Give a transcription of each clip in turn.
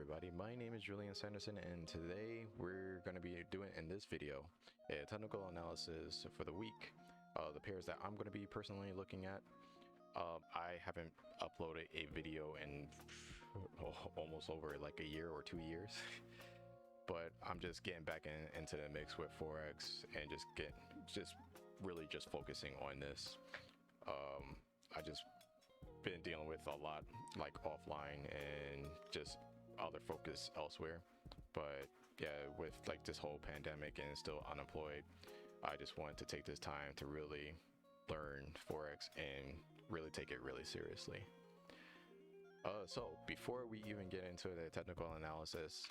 everybody, my name is Julian Sanderson, and today we're going to be doing in this video a technical analysis for the week, the pairs that I'm going to be personally looking at. I haven't uploaded a video in almost over like a year or 2 years, but I'm just getting back into the mix with Forex and just really focusing on this. I just been dealing with a lot like offline and just other focus elsewhere, but yeah, with like this whole pandemic and still unemployed, I just wanted to take this time to really learn Forex and really take it really seriously. So before we even get into the technical analysis,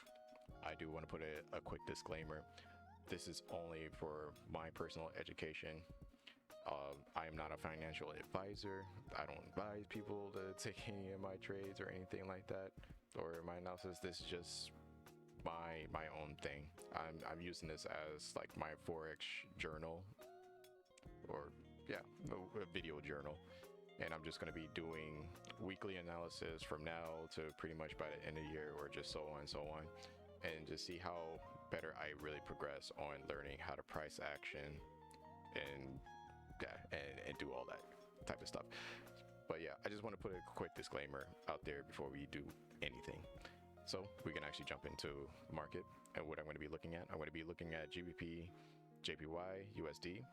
I do want to put a quick disclaimer. This is only for my personal education. I am not a financial advisor. I don't advise people to take any of my trades or anything like that, or my analysis. This is just my own thing. I'm using this as like my Forex journal, or yeah, a video journal, and I'm just going to be doing weekly analysis from now to pretty much by the end of the year, or just so on, and just see how better I really progress on learning how to price action and do all that type of stuff. But yeah, I just want to put a quick disclaimer out there before we do anything. So we can actually jump into the market and what I'm going to be looking at. I'm going to be looking at GBP, JPY, USD,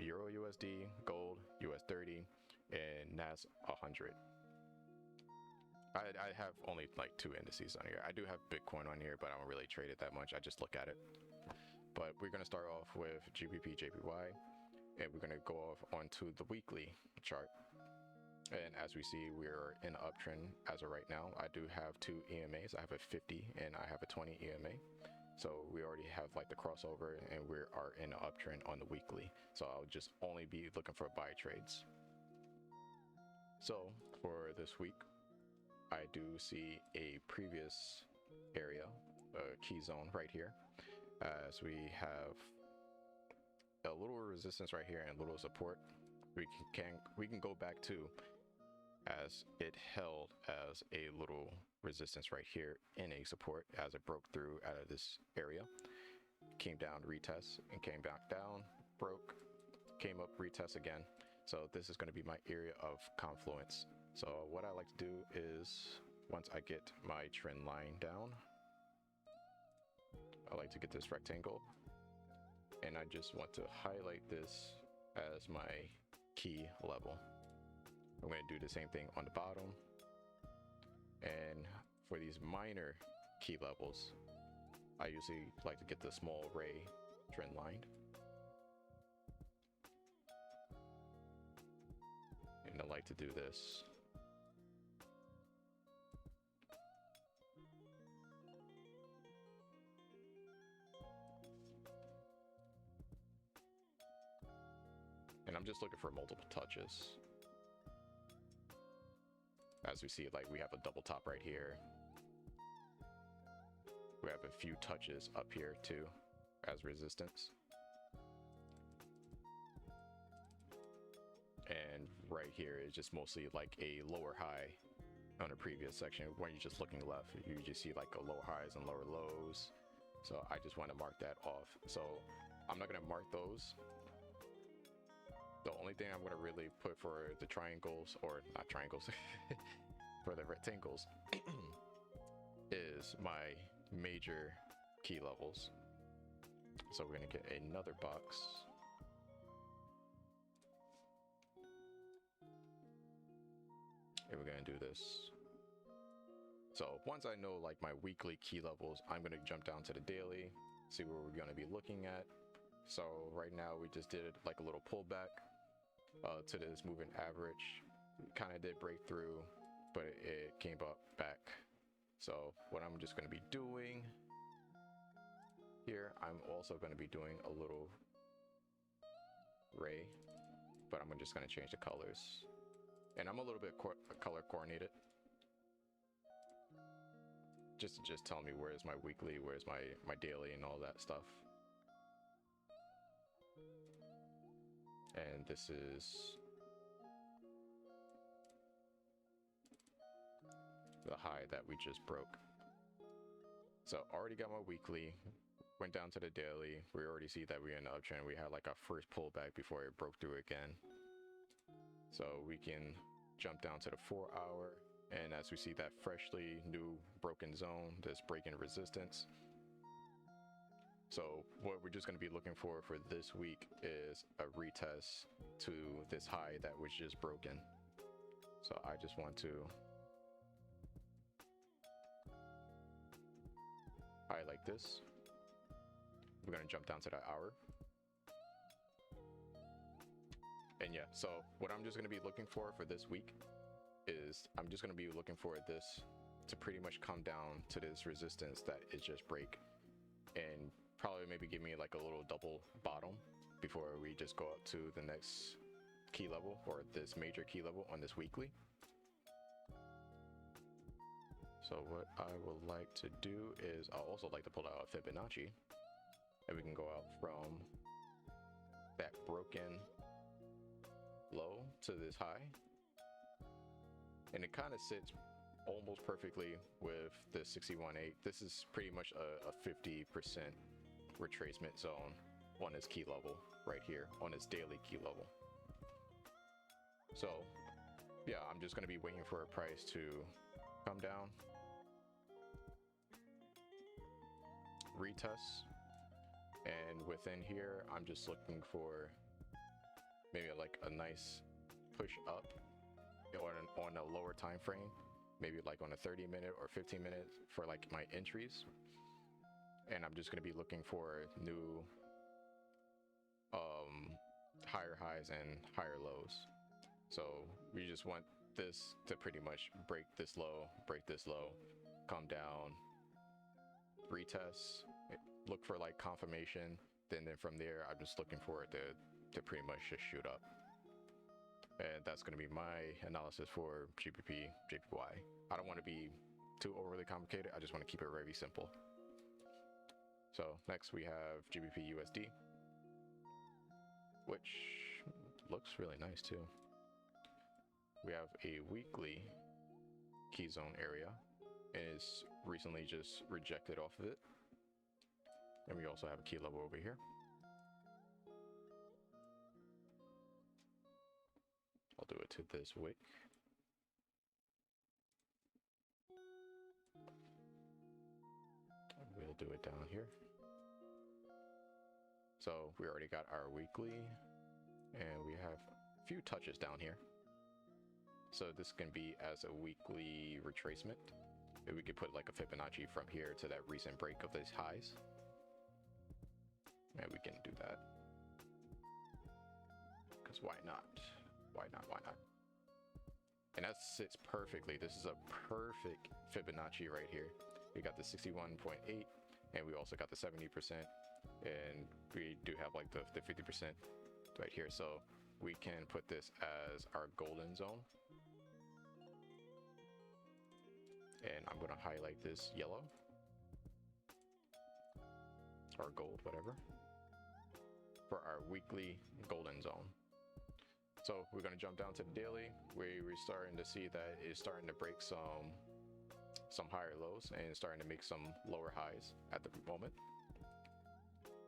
Euro USD, Gold, US 30, and NAS 100. I have only like 2 indices on here. I do have Bitcoin on here, but I don't really trade it that much. I just look at it. But we're going to start off with GBPJPY, and we're going to go off onto the weekly chart. And as we see, we're in an uptrend as of right now. I do have 2 EMAs. I have a 50 and I have a 20 EMA. So we already have like the crossover, and we are in an uptrend on the weekly. So I'll just only be looking for buy trades. So for this week, I do see a previous area, a key zone right here, as we have a little resistance right here and a little support. We can go back to, as it held as a little resistance right here in a support as it broke through out of this area, came down, retest, and came back down, broke, came up, retest again. So this is going to be my area of confluence. So what I like to do is, once I get my trend line down, I like to get this rectangle, and I just want to highlight this as my key level. I'm going to do the same thing on the bottom, and for these minor key levels, I usually like to get the small ray trend line, and I like to do this. And I'm just looking for multiple touches. As we see, like we have a double top right here. We have a few touches up here too as resistance. And right here is just mostly like a lower high on a previous section. When you're just looking left, you just see like a lower highs and lower lows. So I just want to mark that off. So I'm not going to mark those. The only thing I'm going to really put for the triangles, or not triangles, for the rectangles, is my major key levels. So we're going to get another box. And we're going to do this. So once I know like my weekly key levels, I'm going to jump down to the daily, see where we're going to be looking at. So right now we just did like a little pullback to this moving average. Kind of did break through, but it came up back. So what I'm just going to be doing here, I'm also going to be doing a little ray, but I'm just going to change the colors, and I'm a little bit color coordinated, just to tell me where's my weekly, where's my daily, and all that stuff. And this is the high that we just broke. So already got my weekly, went down to the daily. We already see that we're in the uptrend. We had like our first pullback before it broke through again. So we can jump down to the 4-hour, and as we see that freshly new broken zone, this breaking resistance. So what we're just going to be looking for this week is a retest to this high that was just broken. So I just want to highlight this. We're going to jump down to the hour. And yeah, so what I'm just going to be looking for this week is I'm just going to be looking for this to pretty much come down to this resistance that it just break, and probably maybe give me like a little double bottom before we just go up to the next key level, or this major key level on this weekly. So what I would like to do is I'll also like to pull out a Fibonacci, and we can go out from that broken low to this high, and it kind of sits almost perfectly with the 61.8. This is pretty much a 50% retracement zone on this key level right here, on this daily key level. So yeah, I'm just going to be waiting for a price to come down, retest, and within here I'm just looking for maybe like a nice push up on a lower time frame, maybe like on a 30-minute or 15-minute for like my entries. And I'm just going to be looking for new higher highs and higher lows. So we just want this to pretty much break this low, come down, retest, look for like confirmation, then from there I'm just looking for it to pretty much just shoot up. And that's going to be my analysis for GBP JPY. I don't want to be too overly complicated. I just want to keep it very simple. So next we have GBPUSD, which looks really nice too. We have a weekly key zone area, and it's recently just rejected off of it. And we also have a key level over here. I'll do it to this wick. We'll do it down here. So we already got our weekly, and we have a few touches down here. So this can be as a weekly retracement. If we could put like a Fibonacci from here to that recent break of these highs. And we can do that. Because why not? Why not? Why not? And that sits perfectly. This is a perfect Fibonacci right here. We got the 61.8, and we also got the 70%, and we do have like the 50% right here. So we can put this as our golden zone. And I'm going to highlight this yellow or gold, whatever, for our weekly golden zone. So we're going to jump down to the daily, where we're starting to see that it's starting to break some higher lows and starting to make some lower highs at the moment.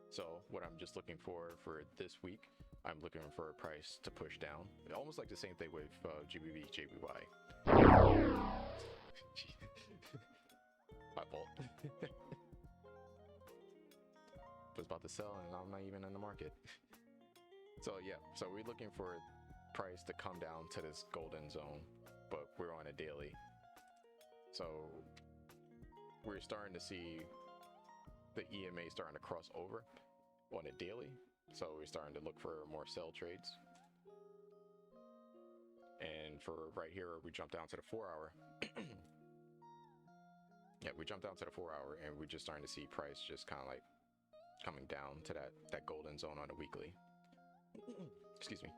So what I'm just looking for this week, I'm looking for a price to push down, almost like the same thing with GBPJPY. My fault. Was about to sell and I'm not even in the market. So yeah, so we're looking for price to come down to this golden zone, but we're on a daily. So we're starting to see the EMA starting to cross over on a daily. So we're starting to look for more sell trades. And for right here, we jump down to the 4-hour. Yeah, we jumped down to the 4-hour, and we're just starting to see price just kind of like coming down to that golden zone on a weekly. Excuse me.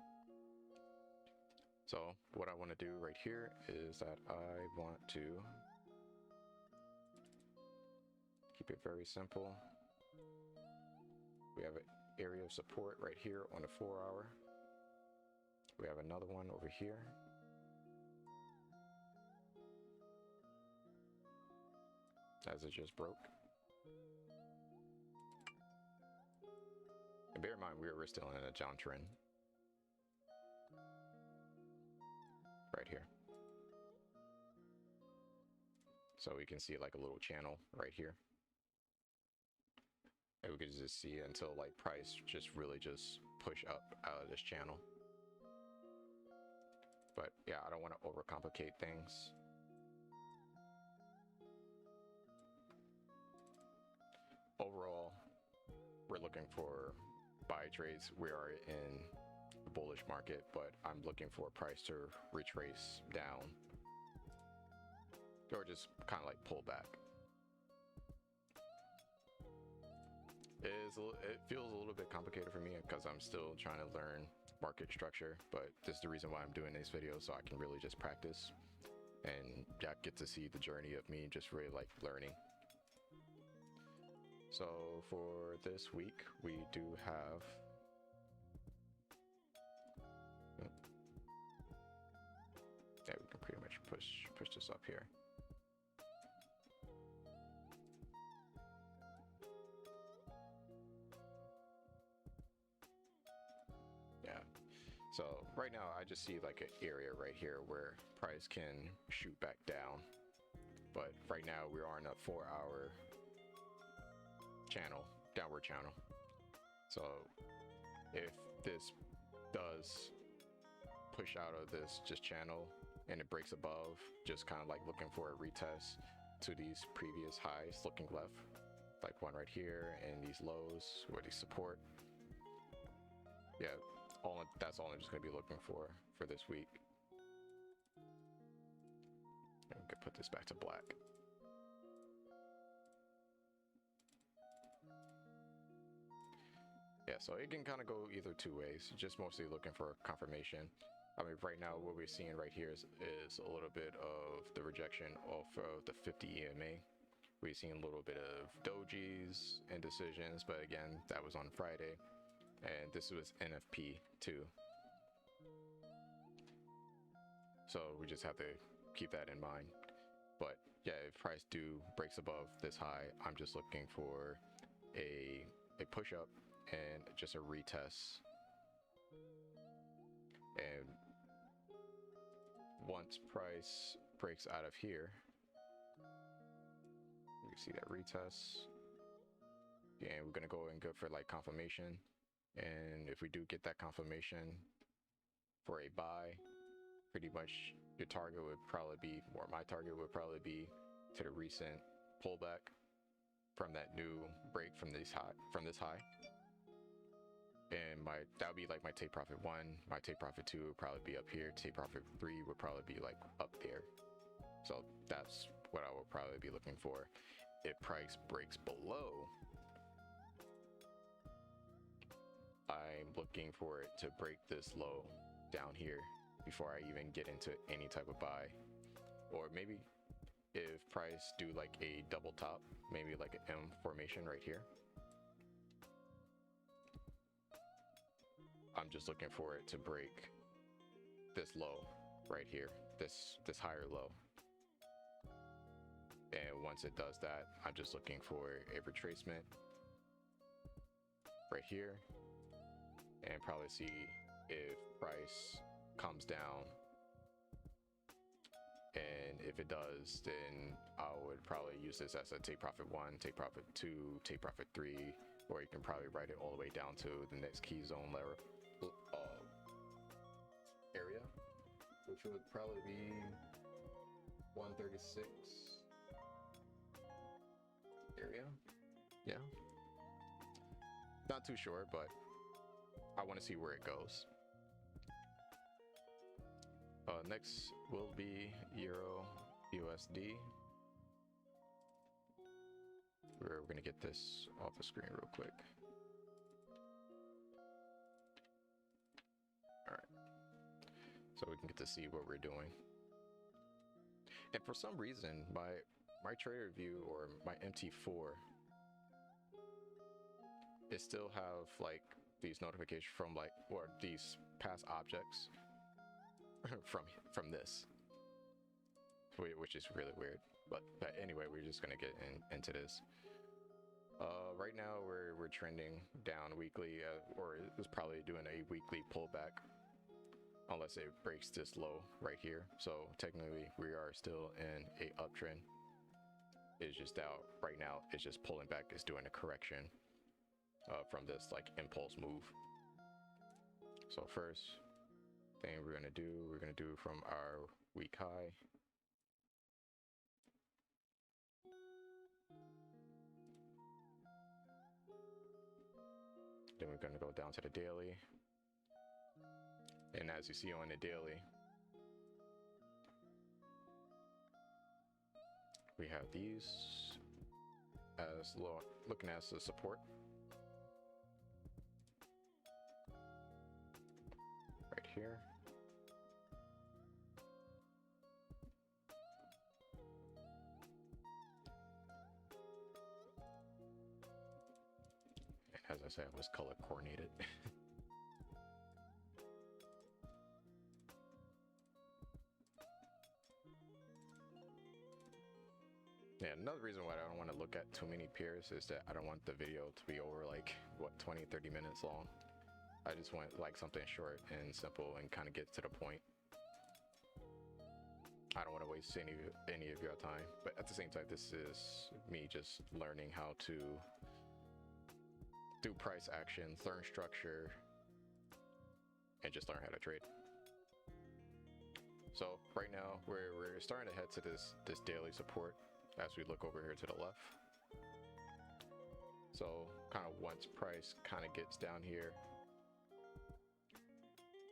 So what I want to do right here is that I want to keep it very simple. We have an area of support right here on the 4-hour. We have another one over here. As it just broke. And bear in mind, we're still in a downtrend. Right here. So we can see like a little channel right here. And we can just see until like price just really just push up out of this channel. But yeah, I don't want to overcomplicate things. Overall, we're looking for buy trades. We are in the bullish market, but I'm looking for price to retrace down or just kind of like pull back. It feels a little bit complicated for me because I'm still trying to learn market structure, but this is the reason why I'm doing these videos, so I can really just practice and yeah, get to see the journey of me just really like learning. So for this week, we do have yeah, we can pretty much push this up here. Yeah, so right now I just see like an area right here where price can shoot back down, but right now we are in a 4-hour channel, downward channel. So if this does push out of this just channel and it breaks above, just kind of like looking for a retest to these previous highs, looking left, like one right here, and these lows where they support. Yeah, that's all I'm just going to be looking for this week. And we could put this back to black. Yeah, so it can kind of go either two ways, just mostly looking for confirmation. I mean, right now what we're seeing right here is a little bit of the rejection off of the 50 EMA. We've seen a little bit of dojis and decisions, but again, that was on Friday. And this was NFP too. So we just have to keep that in mind. But yeah, if price breaks above this high, I'm just looking for a push up and just a retest. And once price breaks out of here, you can see that retest. And we're gonna go and go for like confirmation. And if we do get that confirmation for a buy, pretty much your target would probably be, or my target would probably be to the recent pullback from that new break from this high. And that would be like my take profit 1, my take profit 2 would probably be up here, take profit 3 would probably be like up there. So that's what I would probably be looking for. If price breaks below, I'm looking for it to break this low down here before I even get into any type of buy. Or maybe if price do like a double top, maybe like an M formation right here, I'm just looking for it to break this low right here, this higher low. And once it does that, I'm just looking for a retracement right here, and probably see if price comes down. And if it does, then I would probably use this as a take profit 1, take profit 2, take profit 3, or you can probably write it all the way down to the next key zone area, which would probably be 136 area. Yeah, not too sure, but I want to see where it goes. Next will be EURUSD. We're going to get this off the screen real quick. All right, so we can get to see what we're doing. And for some reason, my trader view or my MT4, it still have like these notifications from like, or these past objects from this, which is really weird. But anyway, we're just gonna get into this. Right now we're trending down weekly, or it's probably doing a weekly pullback unless it breaks this low right here. So technically we are still in a uptrend. It's just out right now. It's just pulling back. It's doing a correction from this like impulse move. So first thing we're gonna do from our week high. Then we're gonna go down to the daily. And as you see on the daily, we have these as looking as the support. Right here. As I said, it was color coordinated. Yeah, another reason why I don't want to look at too many pairs is that I don't want the video to be over like, what, 20-30 minutes long. I just want like something short and simple and kind of get to the point. I don't want to waste any of your time, but at the same time, this is me just learning how to do price actions, learn structure, and just learn how to trade. So right now we're starting to head to this daily support as we look over here to the left. So kind of once price kind of gets down here,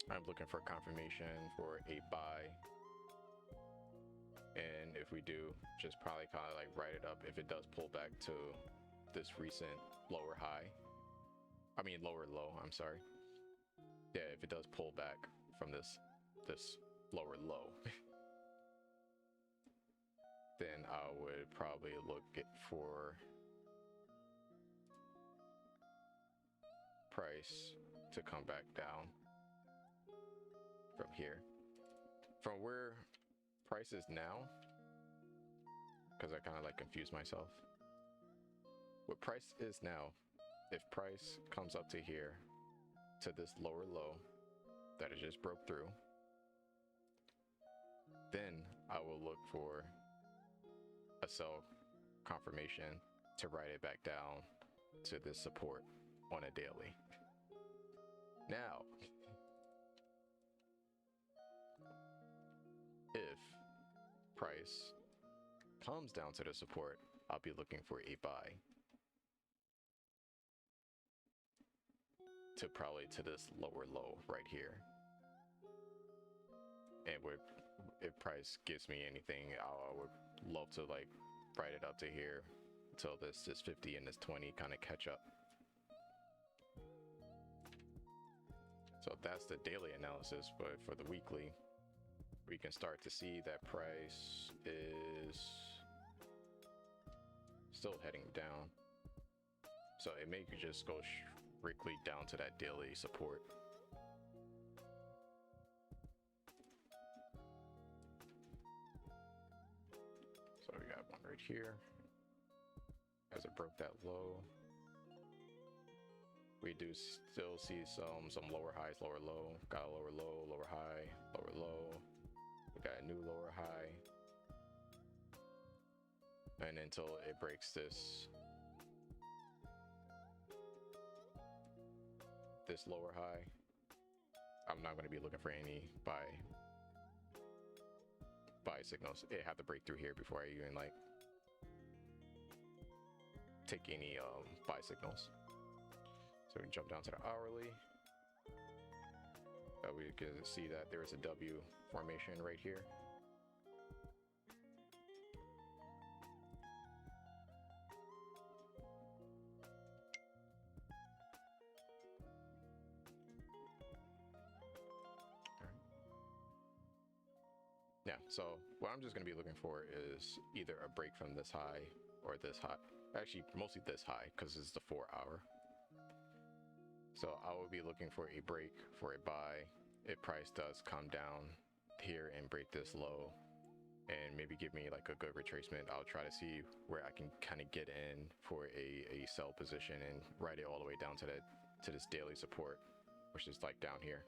I'm looking for confirmation for a buy. And if we do, just probably kind of like write it up if it does pull back to this recent lower high. I mean lower low, I'm sorry. Yeah, if it does pull back from this lower low, then I would probably look for price to come back down from here. From where price is now, because I kind of like confused myself. What price is now, if price comes up to here, to this lower low that it just broke through, then I will look for a sell confirmation to write it back down to this support on a daily. Now, if price comes down to the support, I'll be looking for a buy to probably to this lower low right here. And if price gives me anything, I would love to like write it up to here until this 50 and this 20 kind of catch up. So that's the daily analysis, but for the weekly, we can start to see that price is still heading down. So it may just go strictly down to that daily support. So we got one right here. As it broke that low, we do still see some lower highs, lower low. Got a lower low, lower high, lower low. We got a new lower high. And until it breaks this lower high, I'm not going to be looking for any buy signals. It have to break through here before I even like take any buy signals. So we can jump down to the hourly. We can see that there is a W formation right here. Yeah, so what I'm just going to be looking for is either a break from this high or this high. Actually, mostly this high because it's the 4 hour. So I will be looking for a break for a buy if price does come down here and break this low. and maybe give me like a good retracement. I'll try to see where I can kind of get in for a sell position and ride it all the way down to this daily support, which is like down here.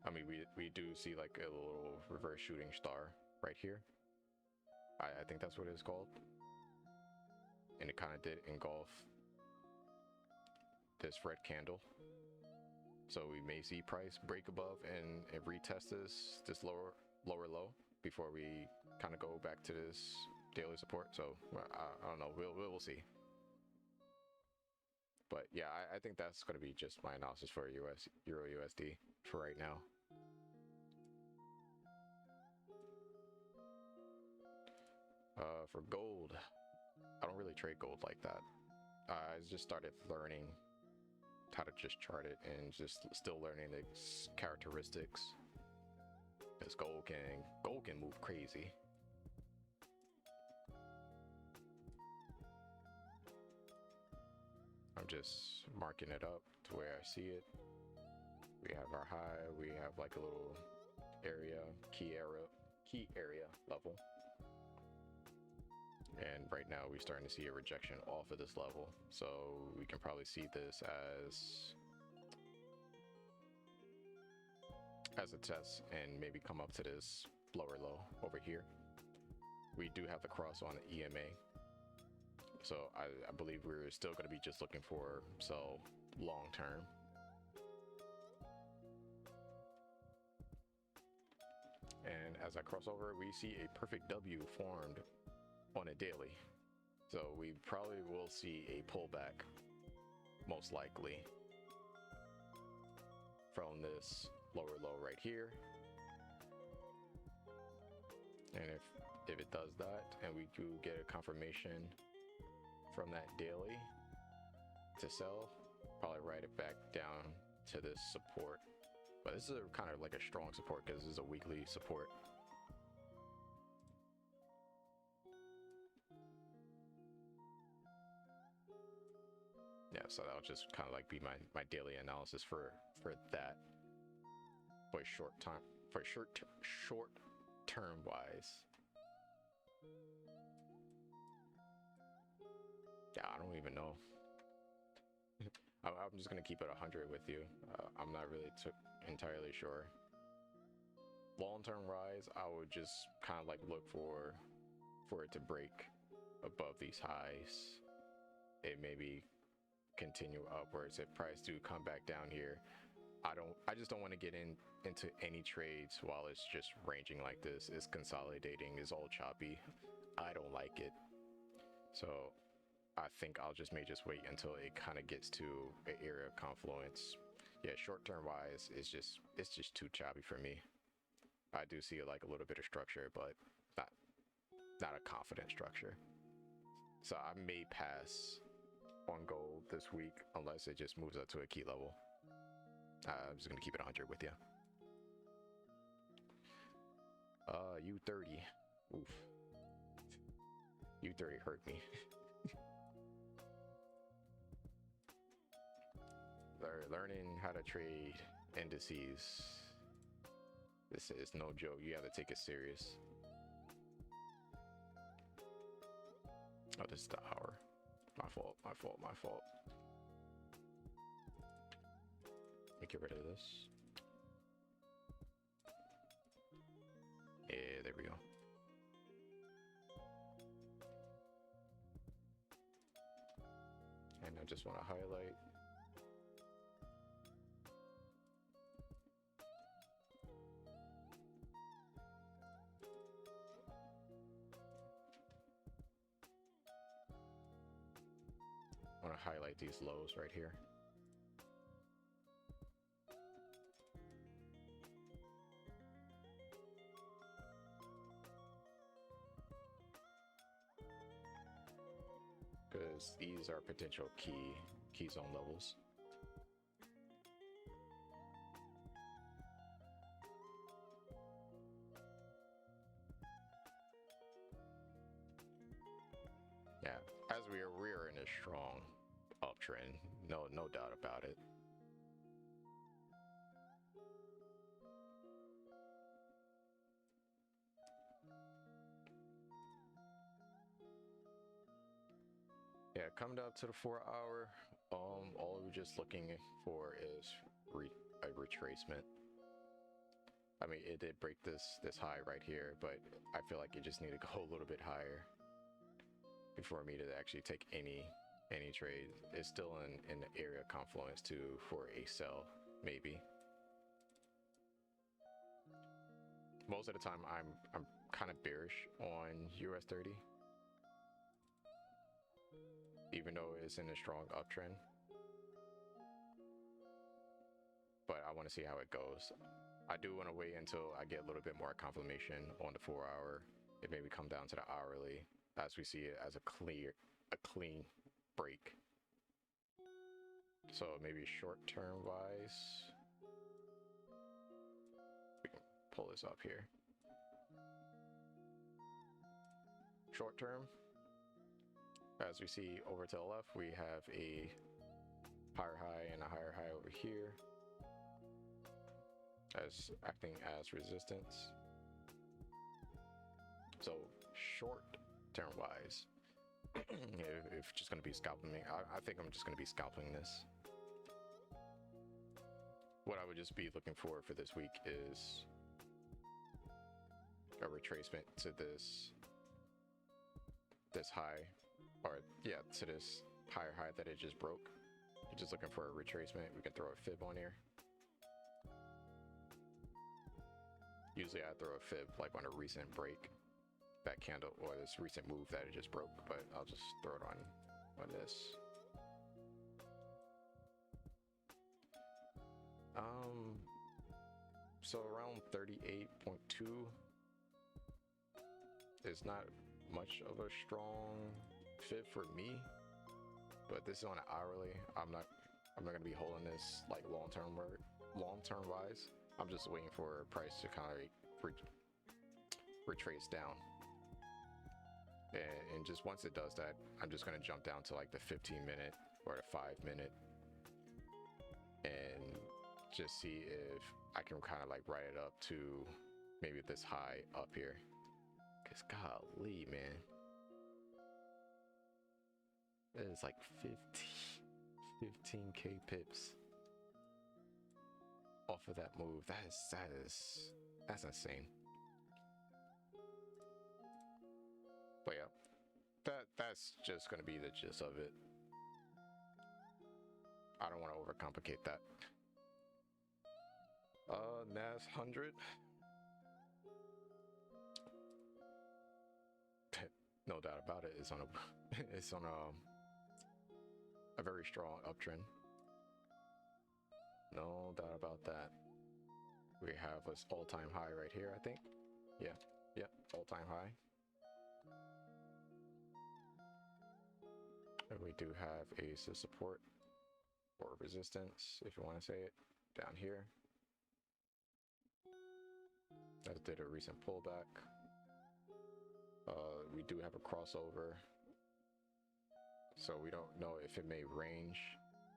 I mean, we do see like a little reverse shooting star right here. I think that's what it's called. And it kind of did engulf this red candle. So we may see price break above and retest this lower low before we kind of go back to this daily support. So I don't know, we'll see. But yeah, I think that's going to be just my analysis for Euro USD for right now. For gold, I don't really trade gold like that. I just started learning how to just chart it and just still learning the characteristics. Because gold can move crazy. I'm just marking it up to where I see it. We have our high, we have like a little key area level. And right now we're starting to see a rejection off of this level. So we can probably see this as a test and maybe come up to this lower low over here. We do have the cross on the EMA. So I believe we're still going to be just looking for sell long term. And as I cross over, we see a perfect W formed on a daily. So we probably will see a pullback, most likely, from this lower low right here. And if it does that, and we do get a confirmation from that daily to sell, probably write it back down to this support. But this is a kind of like a strong support because this is a weekly support. Yeah, so that'll just kind of like be my daily analysis for that. For short term wise. Yeah, I don't even know. I'm just gonna keep it 100 with you. I'm not really entirely sure. Long-term rise, I would just kind of like look for it to break above these highs. It maybe continue upwards. If price do come back down here, I just don't want to get into any trades while it's just ranging like this. It's consolidating, it's all choppy. I don't like it. So I think I'll just wait until it kind of gets to an area of confluence. Yeah, short-term wise, it's just too choppy for me. I do see like a little bit of structure, but not a confident structure. So I may pass on gold this week unless it just moves up to a key level. I'm just gonna keep it 100 with you. U30. Oof. U30 hurt me. Learning how to trade indices. This is no joke. You have to take it serious. Oh, this is the hour. My fault. Let me get rid of this. Yeah, there we go. And I just want to highlight. I want to highlight these lows right here. Because these are potential key zone levels. Yeah, as we're in a strong uptrend, no doubt about it. Yeah, coming down to the 4 hour, all we're just looking for is a retracement. I mean, it did break this high right here, but I feel like it just needed to go a little bit higher before me to actually take any trade. It's still in the area of confluence for a sell, maybe. Most of the time, I'm kind of bearish on US30, even though it's in a strong uptrend. But I want to see how it goes. I do want to wait until I get a little bit more confirmation on the 4 hour. It maybe come down to the hourly as we see it as a clean break. So maybe short term wise, we can pull this up here. Short term, as we see over to the left, we have a higher high and a higher high over here, as acting as resistance. So short term wise, if just going to be scalping me, I think I'm just going to be scalping this. What I would just be looking for this week is a retracement to this high, or yeah, to this higher high that it just broke. You're just looking for a retracement. We can throw a fib on here. Usually I throw a fib like on a recent break, that candle, or this recent move that it just broke, but I'll just throw it on this. So around 38.2 is not much of a strong fit for me, but this is on an hourly. I'm not gonna be holding this like long term wise. I'm just waiting for a price to kind of retrace down, and just once it does that, I'm just gonna jump down to like the 15-minute or the 5-minute and just see if I can kind of like write it up to maybe this high up here. Cause golly, man, that is like 15k pips off of that move. That's insane. But yeah, that's just gonna be the gist of it. I don't want to overcomplicate that. NAS 100. No doubt about it. It's on a very strong uptrend. No doubt about that. We have this all-time high right here, I think. Yeah, all-time high. And we do have a support or resistance, if you want to say it, down here. That did a recent pullback. We do have a crossover, so we don't know if it may range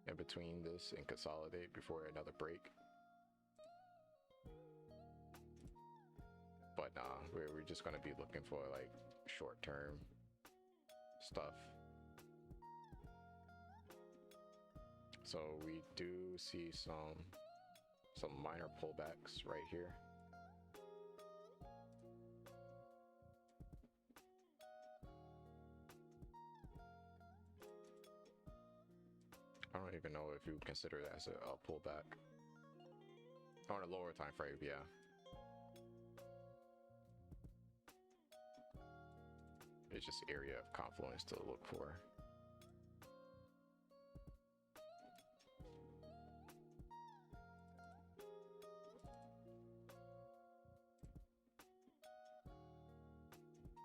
in between this and consolidate before another break. But nah, we're just gonna be looking for like short-term stuff. So we do see some minor pullbacks right here. I don't even know if you consider that as a pullback. On a lower time frame, yeah. It's just area of confluence to look for.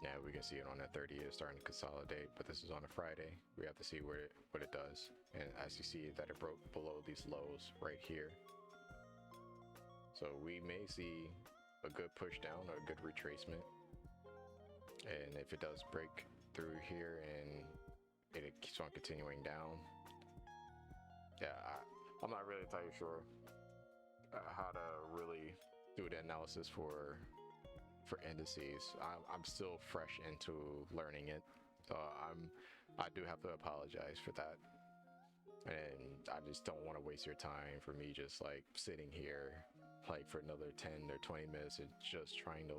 Yeah, we can see it on that 30. It's starting to consolidate, but this is on a Friday. We have to see what it does. And as you see that it broke below these lows right here. So we may see a good push down or a good retracement. And if it does break through here and it keeps on continuing down, yeah, I'm not really entirely sure how to really do the analysis for indices. I'm still fresh into learning it. So I do have to apologize for that. And I just don't want to waste your time for me just like sitting here like for another 10 or 20 minutes and just trying to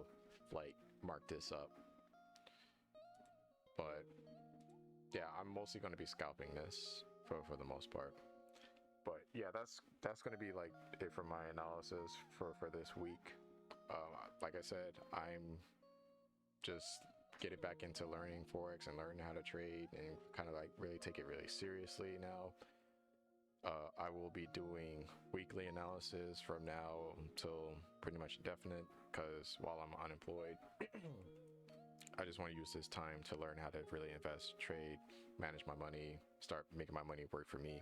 like mark this up. But yeah, I'm mostly going to be scalping this for the most part. But yeah, that's going to be like it for my analysis for this week. Like I said, I'm just getting back into learning Forex and learning how to trade and kind of like really take it really seriously now. I will be doing weekly analysis from now until pretty much indefinite, because while I'm unemployed, I just want to use this time to learn how to really invest, trade, manage my money, start making my money work for me,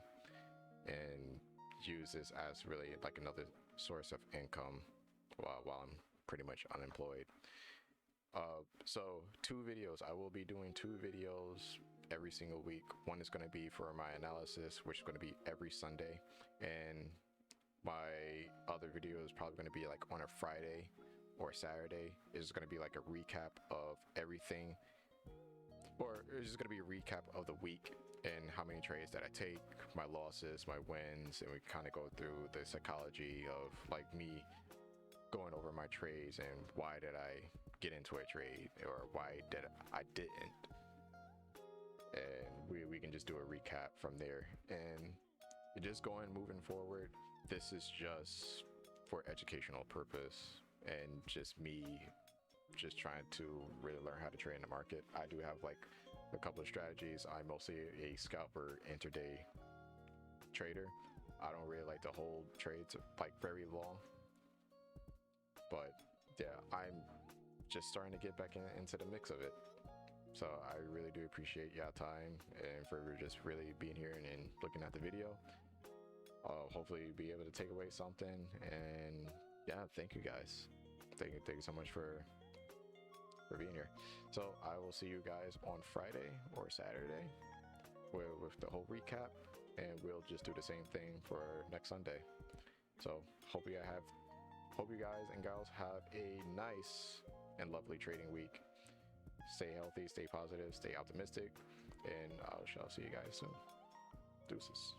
and use this as really like another source of income while I'm pretty much unemployed. So 2 videos. I will be doing 2 videos every single week. One is going to be for my analysis, which is going to be every Sunday, and my other video is probably going to be like on a Friday or Saturday. It's going to be like a recap of everything, or it's just going to be a recap of the week and how many trades that I take, my losses, my wins, and we kind of go through the psychology of like me going over my trades and why did I get into a trade or why did I didn't. And we can just do a recap from there, and just moving forward. This is just for educational purpose and just me just trying to really learn how to trade in the market. I do have like a couple of strategies. I'm mostly a scalper, intraday trader. I don't really like to hold trades like very long, but yeah, I'm just starting to get back into the mix of it. So I really do appreciate y'all time and for just really being here and looking at the video. Hopefully be able to take away something, and yeah, thank you guys. Thank you so much for being here. So I will see you guys on Friday or Saturday with the whole recap, and we'll just do the same thing for next Sunday. So hope you guys and gals have a nice and lovely trading week. Stay healthy, stay positive, stay optimistic, and I shall see you guys soon. Deuces.